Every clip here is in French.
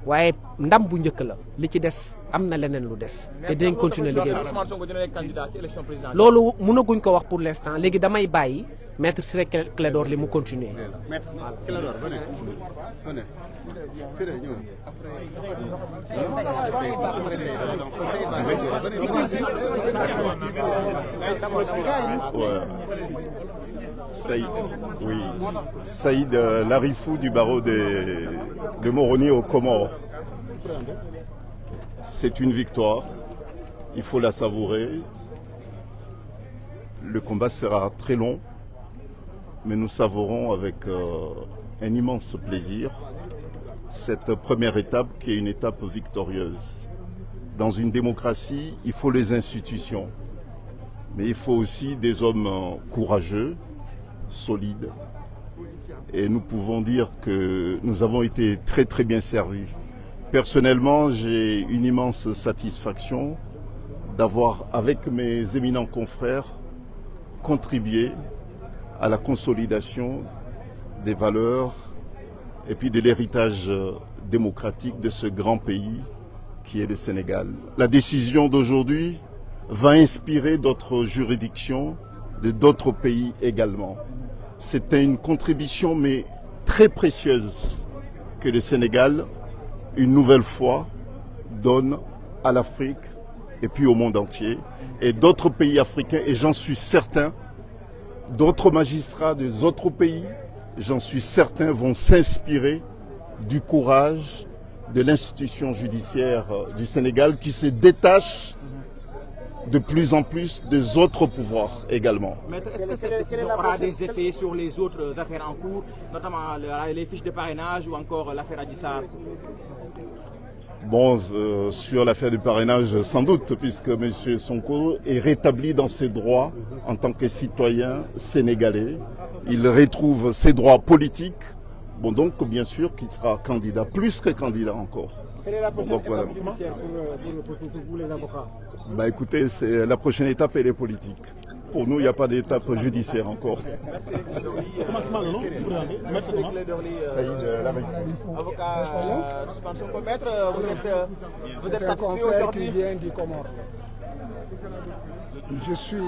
waaye ndam bu njëkk la li ci des am na leneen lu des te dinañ continuer liggéey bi loolu mënaguñ ko wax pour l'instant léegi damay bàyyi maître Ciré Clédor Ly mu continuer. Saïd Larifou du barreau de Moroni aux Comores. C'est une victoire, il faut la savourer. Le combat sera très long, mais nous savourons avec un immense plaisir cette première étape qui est une étape victorieuse. Dans une démocratie, il faut les institutions, mais il faut aussi des hommes courageux, solides. Et nous pouvons dire que nous avons été très très bien servis. Personnellement, j'ai une immense satisfaction d'avoir, avec mes éminents confrères, contribué à la consolidation des valeurs et puis de l'héritage démocratique de ce grand pays qui est le Sénégal. La décision d'aujourd'hui va inspirer d'autres juridictions de d'autres pays également. C'était une contribution mais très précieuse que le Sénégal, une nouvelle fois, donne à l'Afrique et puis au monde entier. Et d'autres pays africains, et j'en suis certain, d'autres magistrats des autres pays, j'en suis certain, vont s'inspirer du courage de l'institution judiciaire du Sénégal qui se détache de plus en plus des autres pouvoirs également. Maître, est-ce que cette décision aura des effets sur les autres affaires en cours, notamment les fiches de parrainage ou encore l'affaire Adji Sarr? Bon, sur l'affaire du parrainage, sans doute, puisque M. Sonko est rétabli dans ses droits en tant que citoyen sénégalais. Il retrouve ses droits politiques. Bon, donc, bien sûr, qu'il sera candidat, plus que candidat encore. Quelle est la prochaine étape judiciaire pour vous, les avocats? Bah, écoutez, la prochaine étape, elle est politique. Pour nous, il n'y a pas d'étape judiciaire encore. Saïd Larifou. Avocat Ousmane Sonko, maître, vous êtes satisfait aujourd'hui? Qui vient du Comore. Je suis,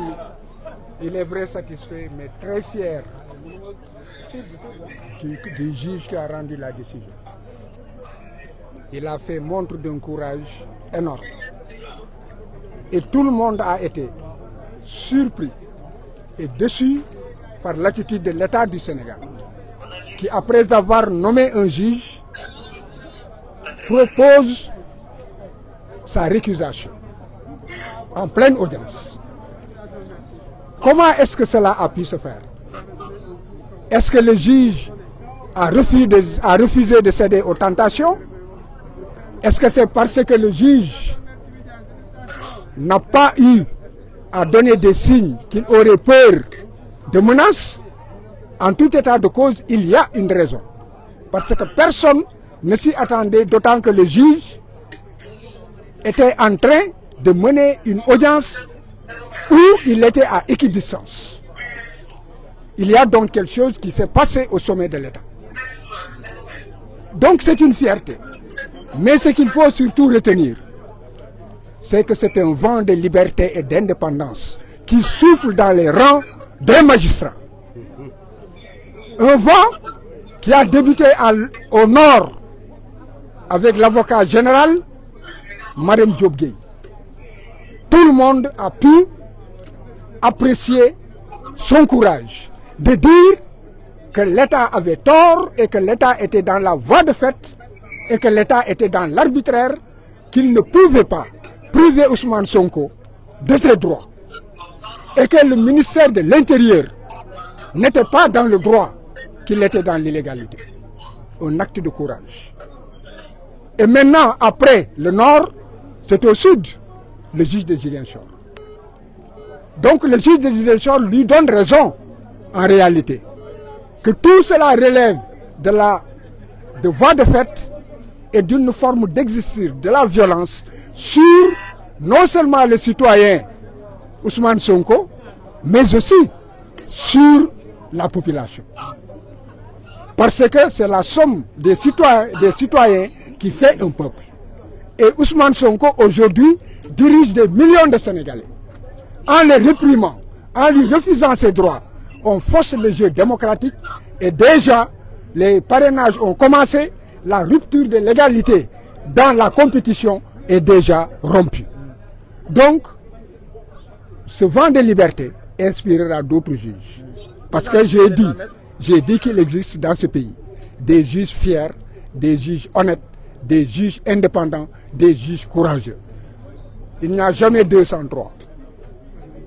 il est vrai, satisfait, mais très fier du juge qui a rendu la décision. Il a fait montre d'un courage énorme. Et tout le monde a été surpris et déçu par l'attitude de l'État du Sénégal, qui, après avoir nommé un juge, propose sa récusation en pleine audience. Comment est-ce que cela a pu se faire? Est-ce que le juge a refusé de céder aux tentations? Est-ce que c'est parce que le juge n'a pas eu à donner des signes qu'il aurait peur de menaces? En tout état de cause, il y a une raison. Parce que personne ne s'y attendait, d'autant que le juge était en train de mener une audience où il était à équidistance. Il y a donc quelque chose qui s'est passé au sommet de l'État. Donc c'est une fierté. Mais ce qu'il faut surtout retenir, c'est que c'est un vent de liberté et d'indépendance qui souffle dans les rangs des magistrats. Un vent qui a débuté au nord avec l'avocat général, Mme Diop Gueye. Tout le monde a pu apprécier son courage de dire que l'État avait tort et que l'État était dans la voie de fait et que l'État était dans l'arbitraire, qu'il ne pouvait pas priver Ousmane Sonko de ses droits et que le ministère de l'Intérieur n'était pas dans le droit, qu'il était dans l'illégalité. Un acte de courage. Et maintenant, après le nord, c'est au sud, le juge de Ziguinchor. Donc le juge de Ziguinchor lui donne raison, en réalité, que tout cela relève de voie de fait et d'une forme d'exercice de la violence sur non seulement le citoyen Ousmane Sonko, mais aussi sur la population. Parce que c'est la somme des citoyens qui fait un peuple. Et Ousmane Sonko, aujourd'hui, dirige des millions de Sénégalais. En les réprimant, en lui refusant ses droits, on force le jeu démocratique et déjà, les parrainages ont commencé, la rupture de l'égalité dans la compétition est déjà rompue. Donc, ce vent de liberté inspirera d'autres juges. Parce que j'ai dit qu'il existe dans ce pays des juges fiers, des juges honnêtes, des juges indépendants, des juges courageux. Il n'y a jamais 203.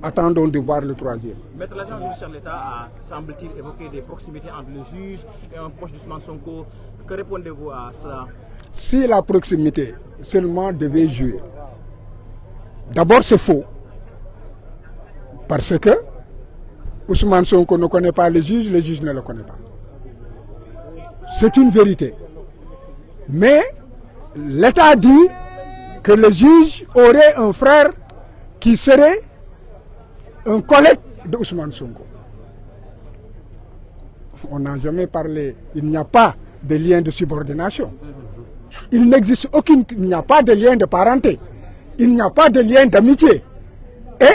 Attendons de voir le troisième. Maître, l'agent judiciaire de l'État a, semble-t-il, évoqué des proximités entre le juge et un proche d'Ousmane Sonko. Que répondez-vous à cela? Si la proximité seulement devait jouer, d'abord c'est faux. Parce que Ousmane Sonko ne connaît pas le juge ne le connaît pas. C'est une vérité. Mais l'État dit que le juge aurait un frère qui serait un collègue de Ousmane Sonko. On n'a jamais parlé, il n'y a pas de lien de subordination. Il n'existe il n'y a pas de lien de parenté. Il n'y a pas de lien d'amitié. Et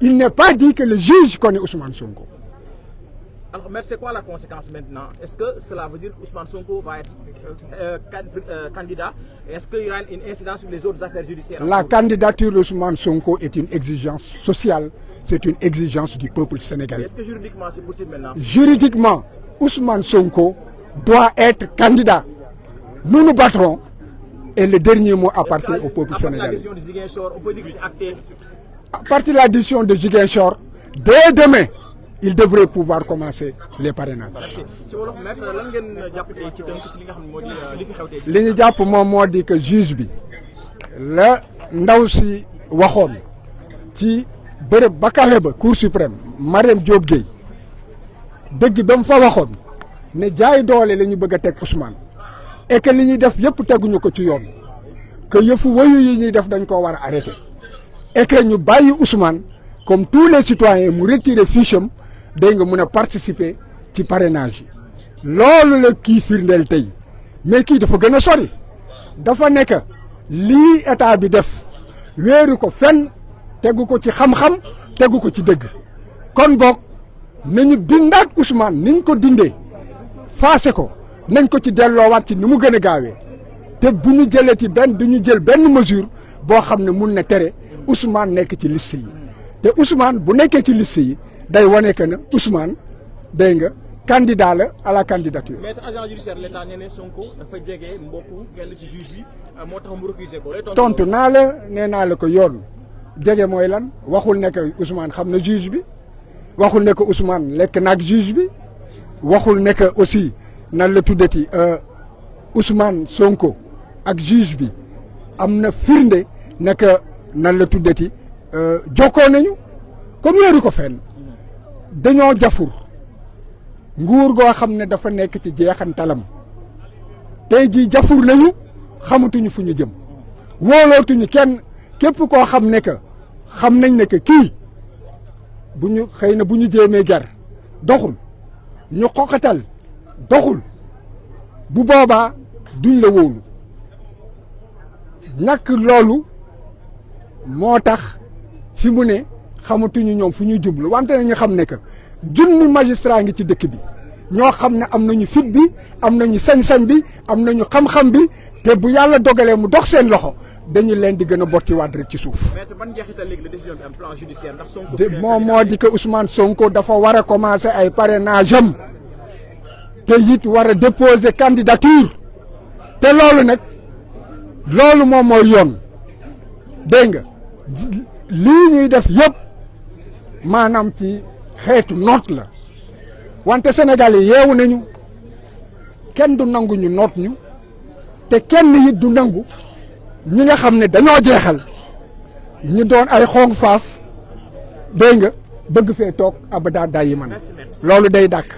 il n'est pas dit que le juge connaît Ousmane Sonko. Alors, mais c'est quoi la conséquence maintenant? Est-ce que cela veut dire qu'Ousmane Sonko va être candidat? Est-ce qu'il y aura une incidence sur les autres affaires judiciaires? La candidature d'Ousmane Sonko est une exigence sociale, c'est une exigence du peuple sénégalais. Est-ce que juridiquement c'est possible maintenant? Juridiquement, Ousmane Sonko doit être candidat. Nous nous battrons et le dernier mot appartient au peuple sénégalais. On peut dire que c'est acté. À partir de la décision de Ziguinchor, dès demain, il devrait pouvoir commencer les parrainages. li ñu jàpp moom moo di que juge bi la ndaw si waxoon ci bërëb ba kawe ba cour suprême Mariam Diop Gueye dëgg ba mu fa waxoon ne jaay doole la ñu bëgg a teg Ousmane et que li ñuy def yëpp teguñu ko ci yoon que yëfu wayu yi ñuy def dañ koo war a arrêté et que ñu bàyyi Ousmane comme tous les citoyens mu retirer fiche am day nga mën a participer ci parrainage yi loolu la kii firndeel tey mais kii dafa gën a sori dafa nekk lii état bi def wéeru ko fenn tegu ko ci xam-xam tegu ko ci dëgg kon boog nañu dindaat Ousmane niñ ko dindee faase ko nañ ko ci delloowaat ci ni mu gën a gaawee te bu ñu jëlee ci du ñu jël benn mesure boo xam ne mun na tere Ousmane nekk ci liste yi te Ousmane bu nekkee ci liste yi day wane que ne Ousmane day nga candidat la à la candidature. Maître, agent judiciaire de l'État nee na Sonko dafa jege mbokku kenn ci juge bi moo tax mu récuser ko. tontu naa la nee naa la ko yoon jege mooy lan waxul ne que Ousmane xam na juge bi waxul ne que Ousmane lekk naag juge bi waxul ne que aussi nan la tuddati Ousmane Sonko ak juge bi am na firnde ne que nan la tuddati jokkoo nañu comme yéeru ko fenn dañoo jafur nguur goo xam ne dafa nekk ci jeexantalam tey jii jafur nañu xamatuñu fu ñu jëm wóolootuñu kenn képp koo xam ne que xam nañ ne que kii bu ñu xëy na bu ñu jéemee ger doxul ñu xoqatal doxul bu boobaa duñ la wóolu ñàkk loolu moo tax fi mu ne xamatuñu ñoom fu ñuy jublu wante nañu xam ne que junni magistrat ngi ci dëkk bi ñoo xam ne am nañu fit bi am nañu sañ-sañ bi am nañu xam-xam bi te bu yàlla dogalee mu dox seen loxo dañu leen di gën a bottiwaat rek ci suuf. moom moo di que Ousmane Sonko dafa war a commencer ay parrainage am te it war a déposer candidature te loolu nag loolu moom mooy yoon dégg nga lii ñuy def yëpp maanaam ci xeetu noot la wante Sénégal yi yeewu nañu kenn du nangu ñu noot ñu te kenn it du nangu ñi nga xam ne dañoo jeexal ñu doon ay xong faaf dégg nga bëgg fee toog abada day yi man loolu day dàkk.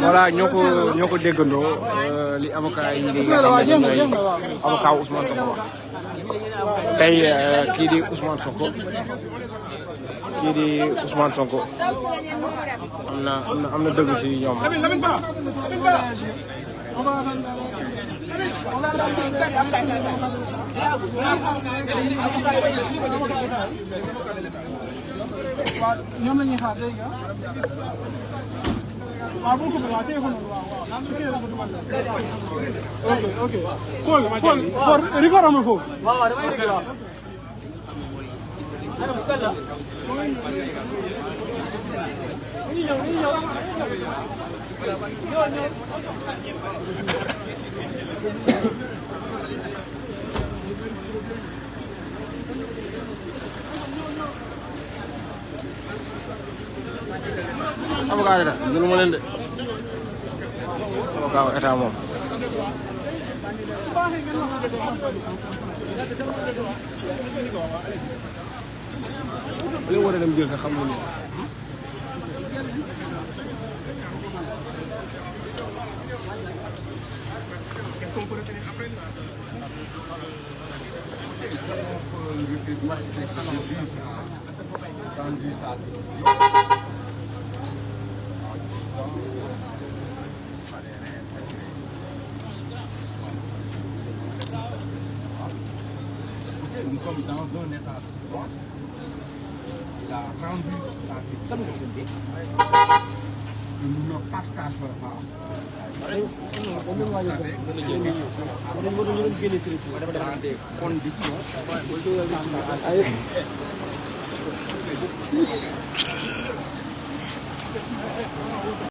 voilà ñoo ko déggandoo li avocat yi nga xam ne ñooy avocat Ousmane Sonko wax tey kii di Ousmane Sonko am na dëgg si ñoom. ñoom la ñuy xaar léegi waaw boo ko waaw téléphone waaw ok Paul record amul foofu waaw damay dégg waaw avocat yi nag jëluma leen de avocat état moom. li war a dem jël sax xam nga nous sommes dans un état de droit. Il a rendu sa décision. Nous ne partageons pas. Dans des conditions.